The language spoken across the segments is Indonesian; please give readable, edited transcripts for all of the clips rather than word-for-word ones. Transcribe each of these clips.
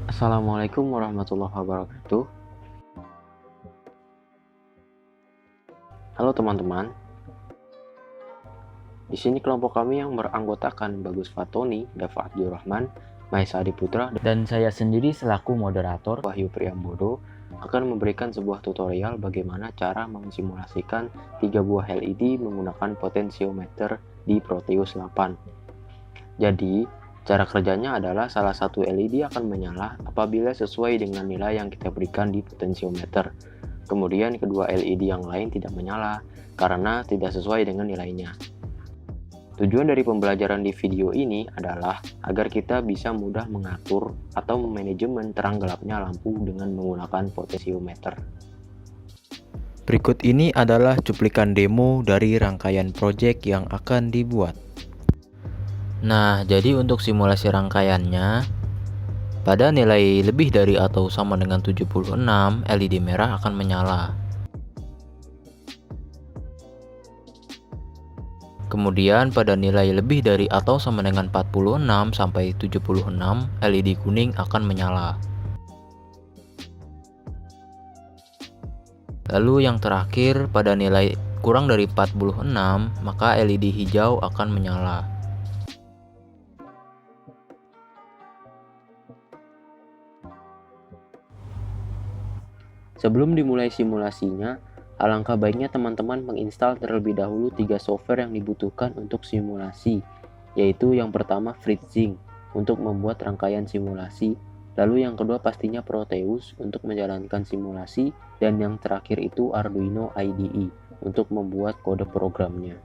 Assalamualaikum warahmatullahi wabarakatuh. Halo teman-teman. Di sini kelompok kami yang beranggotakan Bagus Fatoni, Dava Abdurrahman, Maesa Adiputra, dan saya sendiri selaku moderator Wahyu Priambodo akan memberikan sebuah tutorial bagaimana cara mensimulasikan 3 buah LED menggunakan potensiometer di Proteus 8. Jadi, cara kerjanya adalah salah satu LED akan menyala apabila sesuai dengan nilai yang kita berikan di potensiometer. Kemudian kedua LED yang lain tidak menyala karena tidak sesuai dengan nilainya. Tujuan dari pembelajaran di video ini adalah agar kita bisa mudah mengatur atau memanajemen terang gelapnya lampu dengan menggunakan potensiometer. Berikut ini adalah cuplikan demo dari rangkaian proyek yang akan dibuat. Nah, jadi untuk simulasi rangkaiannya, pada nilai lebih dari atau sama dengan 76, LED merah akan menyala. Kemudian pada nilai lebih dari atau sama dengan 46 sampai 76, LED kuning akan menyala. Lalu yang terakhir pada nilai kurang dari 46, maka LED hijau akan menyala. Sebelum dimulai simulasinya, alangkah baiknya teman-teman menginstal terlebih dahulu 3 software yang dibutuhkan untuk simulasi, yaitu yang pertama FreeZing untuk membuat rangkaian simulasi, lalu yang kedua pastinya Proteus untuk menjalankan simulasi, dan yang terakhir itu Arduino IDE untuk membuat kode programnya.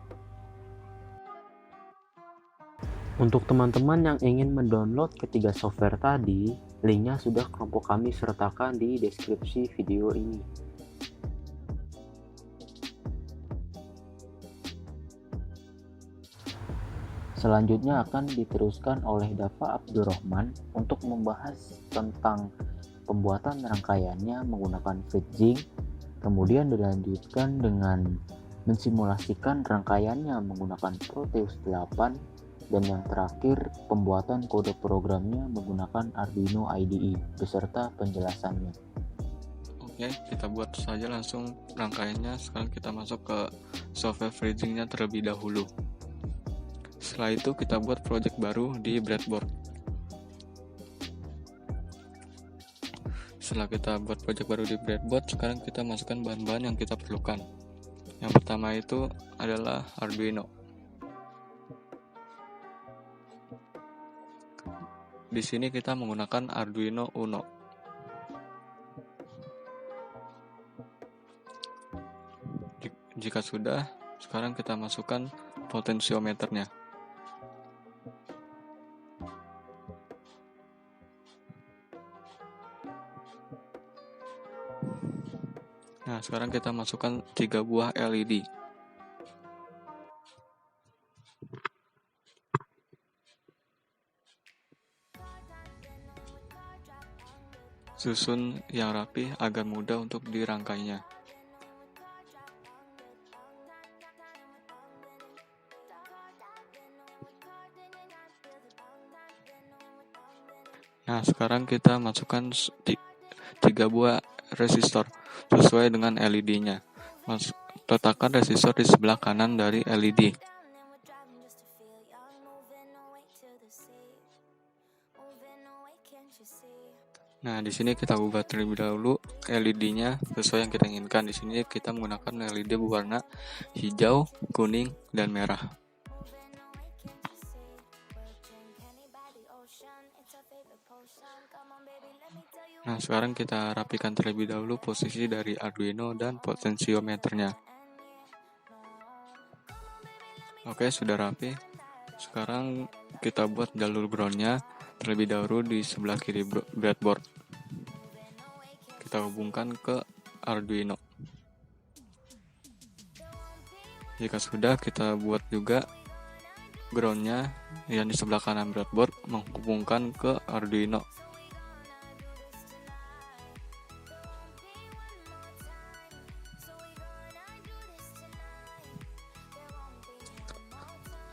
Untuk teman-teman yang ingin mendownload ketiga software tadi, linknya sudah kelompok kami sertakan di deskripsi video ini. Selanjutnya akan diteruskan oleh Dava Abdurrahman untuk membahas tentang pembuatan rangkaiannya menggunakan FreeZing, kemudian dilanjutkan dengan mensimulasikan rangkaiannya menggunakan Proteus 8, dan yang terakhir pembuatan kode programnya menggunakan Arduino IDE beserta penjelasannya. Oke, kita buat saja langsung rangkaiannya. Sekarang kita masuk ke software FreeZing-nya terlebih dahulu. Setelah itu kita buat project baru di breadboard. Setelah kita buat project baru di breadboard, sekarang kita masukkan bahan-bahan yang kita perlukan. Yang pertama itu adalah Arduino. Di sini kita menggunakan Arduino Uno. Jika sudah, sekarang kita masukkan potensiometernya. Nah, sekarang kita masukkan 3 buah LED. Susun yang rapi agar mudah untuk dirangkainya. Nah, sekarang kita masukkan 3 buah resistor sesuai dengan LED-nya. Letakkan resistor di sebelah kanan dari LED. Nah, di sini kita ubah terlebih dahulu LED-nya sesuai yang kita inginkan. Di sini kita menggunakan LED berwarna hijau, kuning, dan merah. Nah, sekarang kita rapikan terlebih dahulu posisi dari Arduino dan potensiometernya. Oke, sudah rapi. Sekarang kita buat jalur ground-nya terlebih dahulu di sebelah kiri breadboard. Kita hubungkan ke Arduino. Jika sudah, kita buat juga ground-nya yang di sebelah kanan breadboard menghubungkan ke Arduino.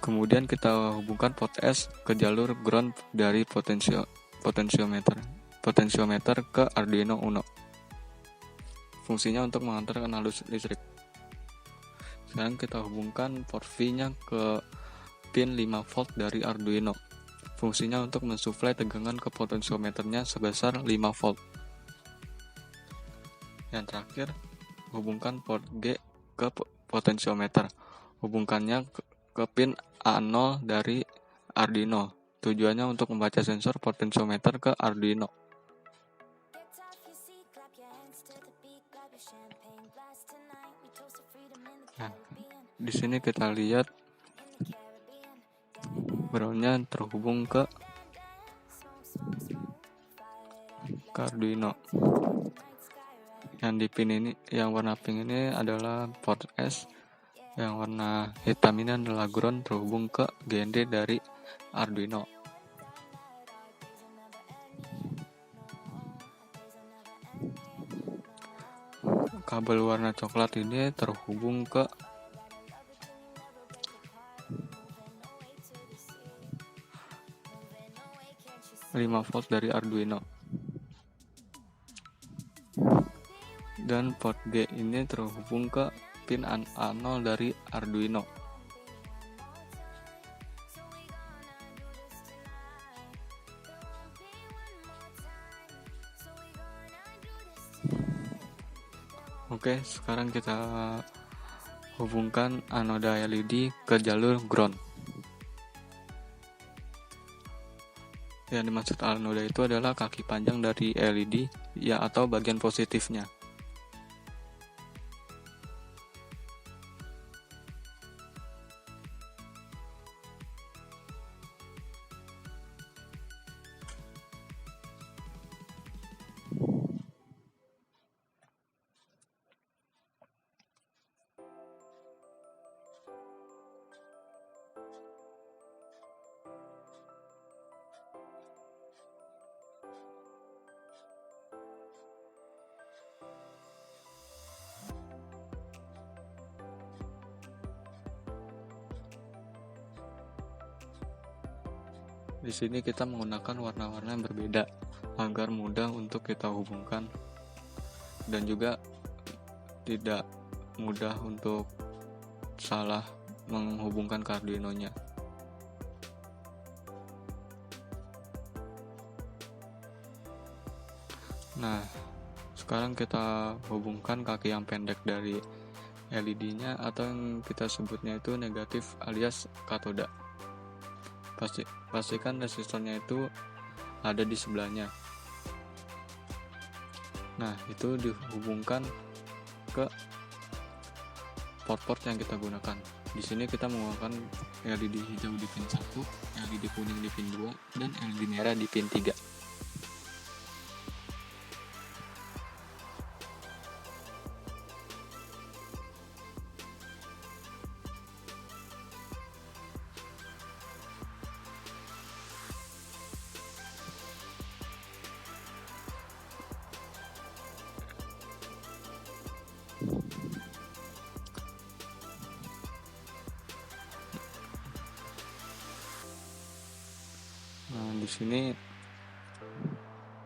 Kemudian kita hubungkan port S ke jalur ground dari potensiometer. potensiometer ke Arduino Uno. Fungsinya untuk mengantarkan arus listrik. Sekarang kita hubungkan port V-nya ke pin 5 volt dari Arduino. Fungsinya untuk mensuplai tegangan ke potensiometernya sebesar 5 volt. Yang terakhir, hubungkan port G ke potensiometer. Hubungkannya ke pin A0 dari Arduino. Tujuannya untuk membaca sensor potensiometer ke Arduino. Nah, di sini kita lihat groundnya terhubung ke Arduino. Yang di pin ini, yang warna pink ini adalah port S, yang warna hitam ini adalah ground terhubung ke GND dari Arduino. Kabel warna coklat ini terhubung ke lima volt dari Arduino. Dan port G ini terhubung ke pin A0 dari Arduino. Oke, sekarang kita hubungkan anoda LED ke jalur ground. Yang dimaksud anoda itu adalah kaki panjang dari LED ya, atau bagian positifnya. Di sini kita menggunakan warna-warna yang berbeda agar mudah untuk kita hubungkan dan juga tidak mudah untuk salah menghubungkan ke Arduino-nya. Nah, sekarang kita hubungkan kaki yang pendek dari LED-nya, atau yang kita sebutnya itu negatif alias katoda. Pastikan resistornya itu ada di sebelahnya. Nah, itu dihubungkan ke port-port yang kita gunakan. Di sini kita menggunakan LED hijau di pin 1, LED kuning di pin 2, dan LED merah di pin 3. Nah, di sini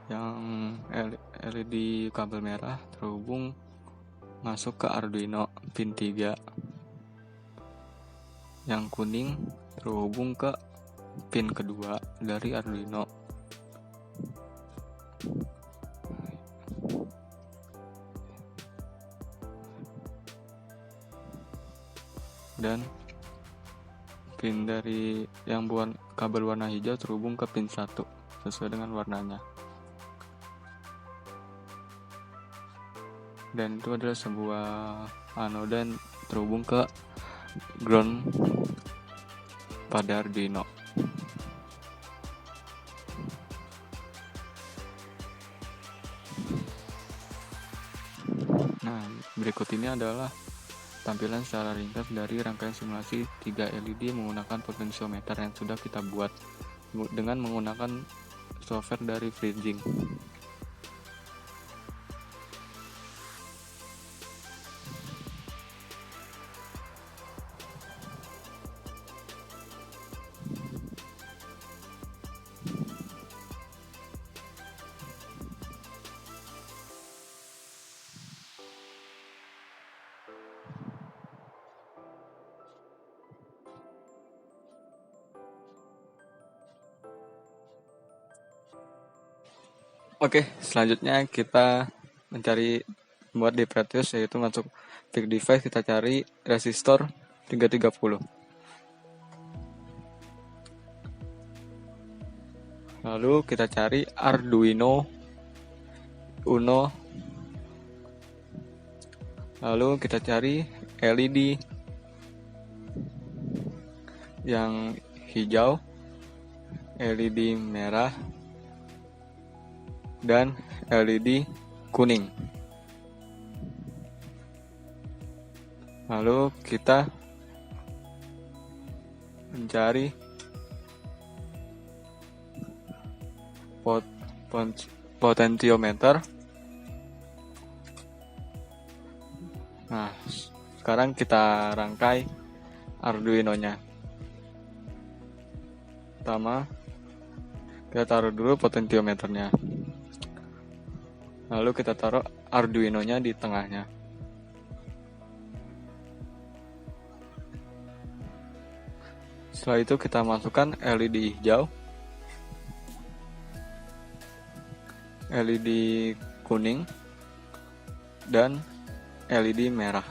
yang LED kabel merah terhubung masuk ke Arduino pin 3. Yang kuning terhubung ke pin kedua dari Arduino. Dan pin dari yang kabel warna hijau terhubung ke pin 1 sesuai dengan warnanya. Dan itu adalah sebuah anoda yang terhubung ke ground pada Arduino. Nah, berikut ini adalah tampilan secara ringkas dari rangkaian simulasi 3 LED menggunakan potensiometer yang sudah kita buat dengan menggunakan software dari Freezing. Oke, selanjutnya kita mencari buat di Proteus, yaitu masuk pick device, kita cari resistor 330. Lalu kita cari Arduino Uno. Lalu kita cari LED yang hijau, LED merah, dan LED kuning. Lalu kita mencari potentiometer. Nah, sekarang kita rangkai Arduino-nya. Pertama, kita taruh dulu potentiometernya. Lalu kita taruh Arduino-nya di tengahnya. Setelah itu kita masukkan LED hijau, LED kuning, dan LED merah.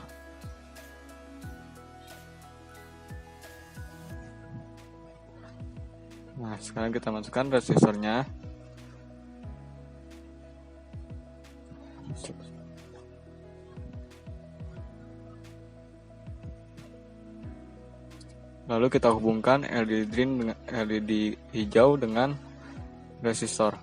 Nah, sekarang kita masukkan resistornya. Lalu kita hubungkan LED green dengan LED hijau dengan resistor.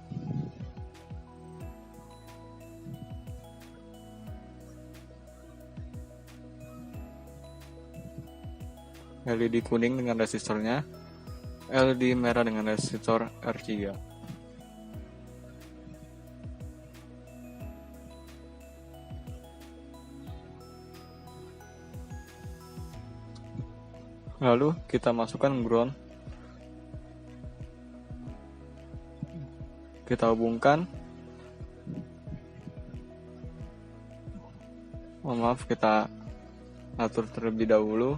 LED kuning dengan resistornya, LED merah dengan resistor R3. Lalu kita masukkan ground. Kita hubungkan. Maaf, kita atur terlebih dahulu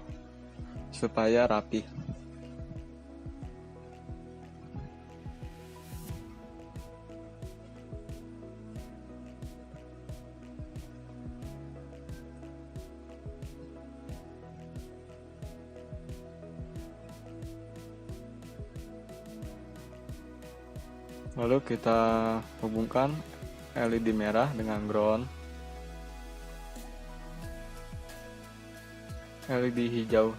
supaya rapi. Lalu kita hubungkan LED merah dengan ground, LED hijau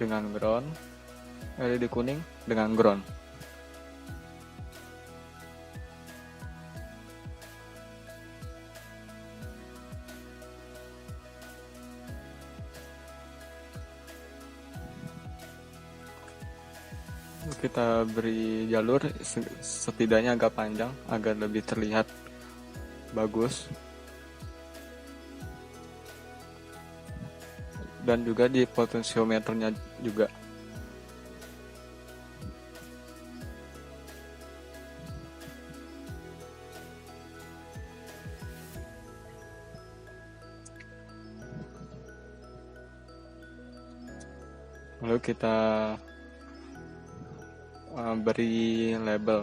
dengan ground, LED kuning dengan ground. Kita beri jalur setidaknya agak panjang agar lebih terlihat bagus, dan juga di potensiometernya juga. Lalu kita beri label.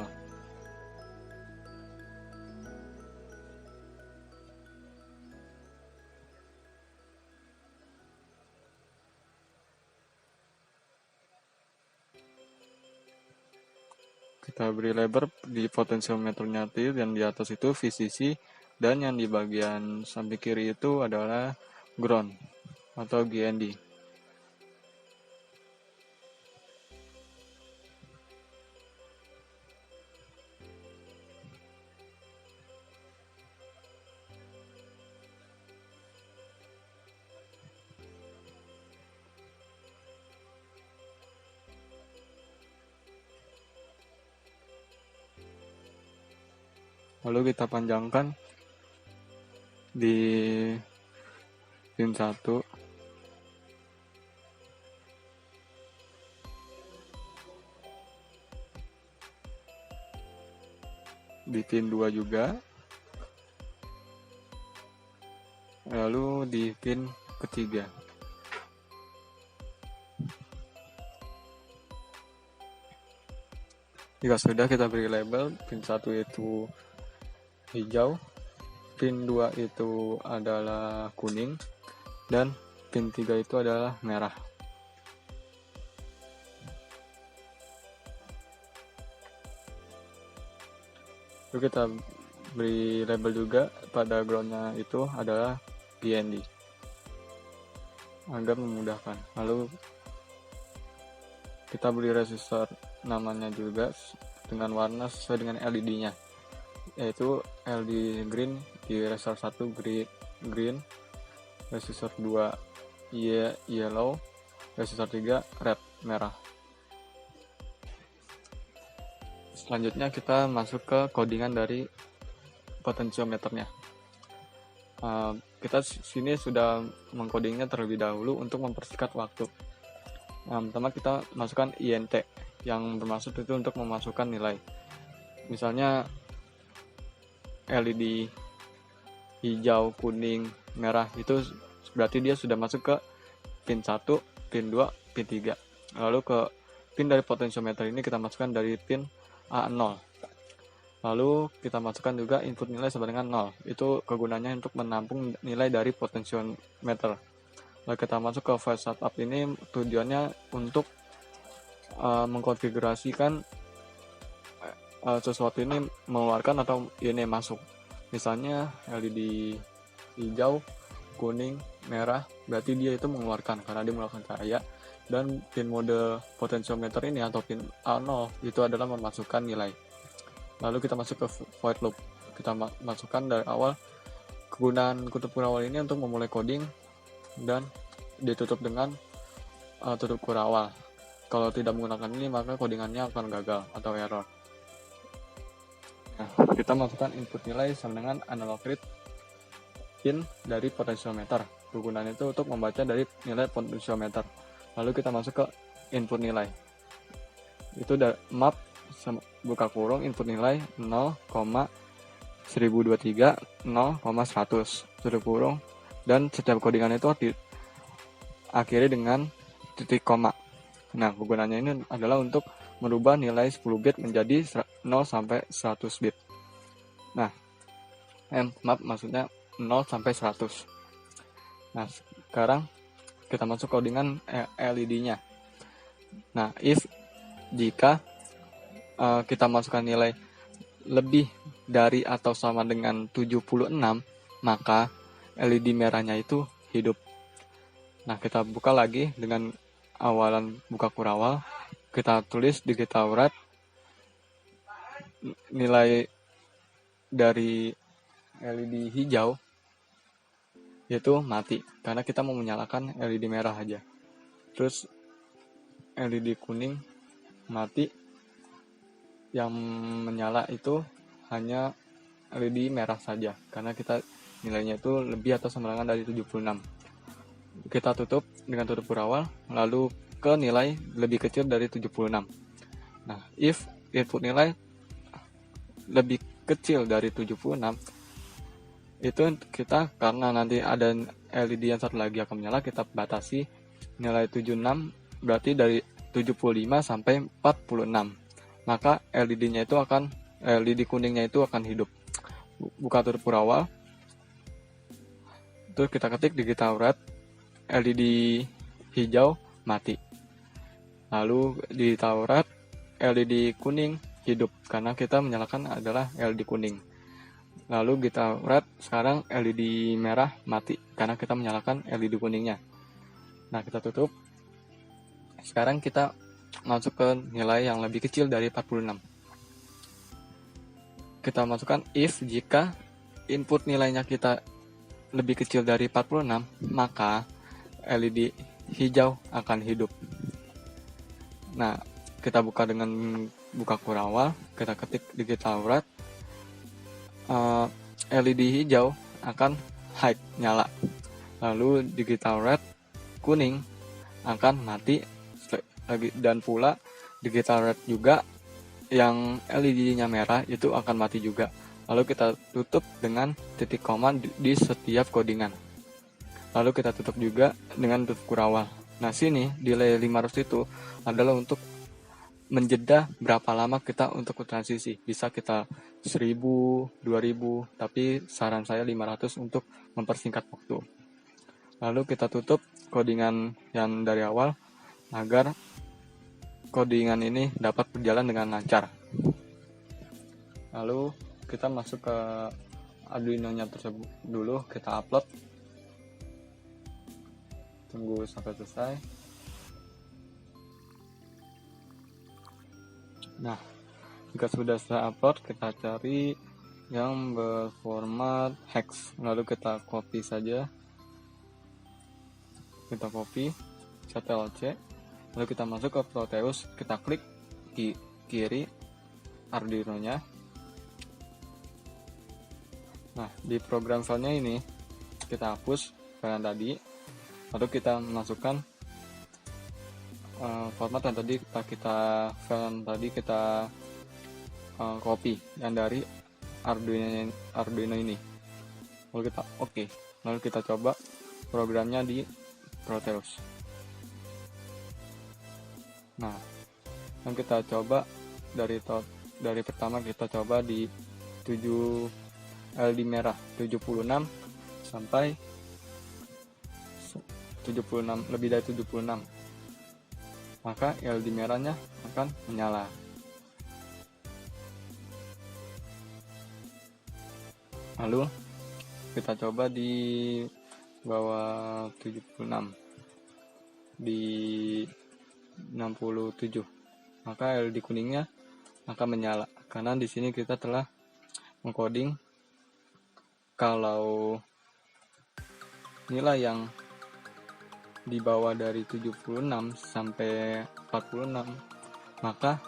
Kita beri label di potensiometernya T, dan di atas itu VCC, dan yang di bagian samping kiri itu adalah ground atau GND. Lalu kita panjangkan di pin 1. Di pin 2 juga. Lalu di pin ketiga. Jika sudah, kita beri label. Pin 1 itu hijau, pin 2 itu adalah kuning, dan pin 3 itu adalah merah. Lalu kita beri label juga pada groundnya itu adalah GND agar memudahkan. Lalu kita beri resistor namanya juga dengan warna sesuai dengan LED-nya, yaitu LED green di resistor 1 green, resistor 2 yellow, resistor 3 red merah. Selanjutnya kita masuk ke codingan dari potensiometernya. Kita sini sudah mengcodingnya terlebih dahulu untuk mempersingkat waktu. Pertama kita masukkan INT yang bermaksud itu untuk memasukkan nilai. Misalnya LED hijau, kuning, merah itu berarti dia sudah masuk ke pin 1, pin 2, pin 3. Lalu ke pin dari potensiometer ini kita masukkan dari pin A0. Lalu kita masukkan juga input nilai sama dengan 0. Itu kegunaannya untuk menampung nilai dari potensiometer. Lalu kita masuk ke file setup ini tujuannya untuk mengkonfigurasikan sesuatu ini mengeluarkan atau ini masuk. Misalnya LED hijau, kuning, merah, berarti dia itu mengeluarkan karena dia mengeluarkan cahaya. Dan pin mode potensiometer ini atau pin A0 itu adalah memasukkan nilai. Lalu kita masuk ke void loop. Kita masukkan dari awal kegunaan kutub kurawal ini untuk memulai coding dan ditutup dengan tutup kurawal. Kalau tidak menggunakan ini maka codingannya akan gagal atau error. Nah, kita masukkan input nilai sama dengan analog read pin dari potensiometer. Kegunaannya itu untuk membaca dari nilai potensiometer. Lalu kita masuk ke input nilai. Itu map buka kurung input nilai 0,1023 0,100 tutup kurung, dan setiap codingan itu diakhiri dengan titik koma. Nah, kegunaannya ini adalah untuk merubah nilai 10 bit menjadi 0 sampai 100 bit. Nah, maksudnya 0 sampai 100. Nah, sekarang kita masuk codingan LED-nya. Nah, jika kita masukkan nilai lebih dari atau sama dengan 76, maka LED merahnya itu hidup. Nah, kita buka lagi dengan awalan buka kurawal. Kita tulis digital red nilai dari LED hijau yaitu mati karena kita mau menyalakan LED merah aja. Terus LED kuning mati, yang menyala itu hanya LED merah saja karena kita nilainya itu lebih atau sama dengan dari 76. Kita tutup dengan tutup kurawal, lalu ke nilai lebih kecil dari 76. Nah, if input nilai lebih kecil dari 76, itu kita karena nanti ada LED yang satu lagi akan menyala, kita batasi nilai 76 berarti dari 75 sampai 46. Maka LED-nya itu LED kuningnya itu akan hidup. Buka tutup kurawal. Terus kita ketik digital red LED hijau mati. Lalu digital red LED kuning hidup karena kita menyalakan adalah LED kuning. Lalu kita red sekarang LED merah mati karena kita menyalakan LED kuningnya. Nah, kita tutup. Sekarang kita masuk ke nilai yang lebih kecil dari 46. Kita masukkan if jika input nilainya kita lebih kecil dari 46, maka LED hijau akan hidup. Nah, kita buka dengan buka kurawal, kita ketik digital red LED hijau akan hide nyala. Lalu digital red kuning akan mati lagi, dan pula digital red juga yang LED-nya merah itu akan mati juga. Lalu kita tutup dengan titik koma di setiap codingan. Lalu kita tutup juga dengan tutup kurawal. Nah, sini delay 500 itu adalah untuk menjeda berapa lama kita untuk transisi. Bisa kita 1000, 2000, tapi saran saya 500 untuk mempersingkat waktu. Lalu kita tutup codingan yang dari awal agar codingan ini dapat berjalan dengan lancar. Lalu kita masuk ke Arduino-nya tersebut dulu, kita upload. Tunggu sampai selesai. Nah, jika sudah selesai upload, kita cari yang berformat hex. Lalu kita copy saja. Kita copy, Ctrl C. Lalu kita masuk ke Proteus, kita klik kiri Arduino-nya. Nah, di program filenya ini kita hapus file yang tadi. Lalu kita masukkan format yang tadi kita copy yang dari Arduino ini. Lalu kita oke. Lalu kita coba programnya di Proteus. Nah, yang kita coba dari pertama kita coba di 7 LED merah 76 sampai 76, lebih dari 76, maka LED merahnya akan menyala. Lalu kita coba di bawah 76, di 67, maka LED kuningnya akan menyala karena di sini kita telah mengcoding kalau nilai yang di bawah dari 76 sampai 46, maka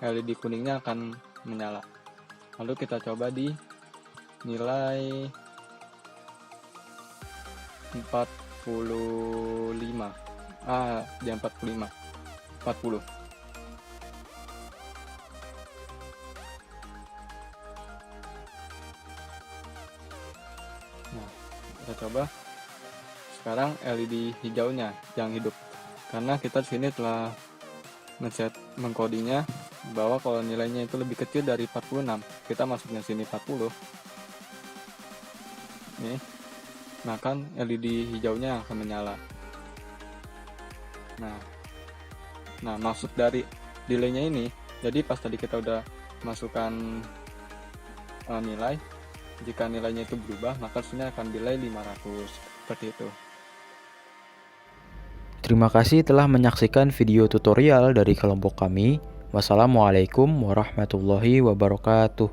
LED kuningnya akan menyala. Lalu kita coba di nilai 45, di 40. Nah, kita coba sekarang LED hijaunya yang hidup, karena kita di sini telah mengcodingnya bahwa kalau nilainya itu lebih kecil dari 46, kita masuknya sini 40. Nih, nah kan LED hijaunya akan menyala. Nah, maksud dari delaynya ini, jadi pas tadi kita udah masukkan nilai, jika nilainya itu berubah, maka sini akan delay 500, seperti itu. Terima kasih telah menyaksikan video tutorial dari kelompok kami. Wassalamualaikum warahmatullahi wabarakatuh.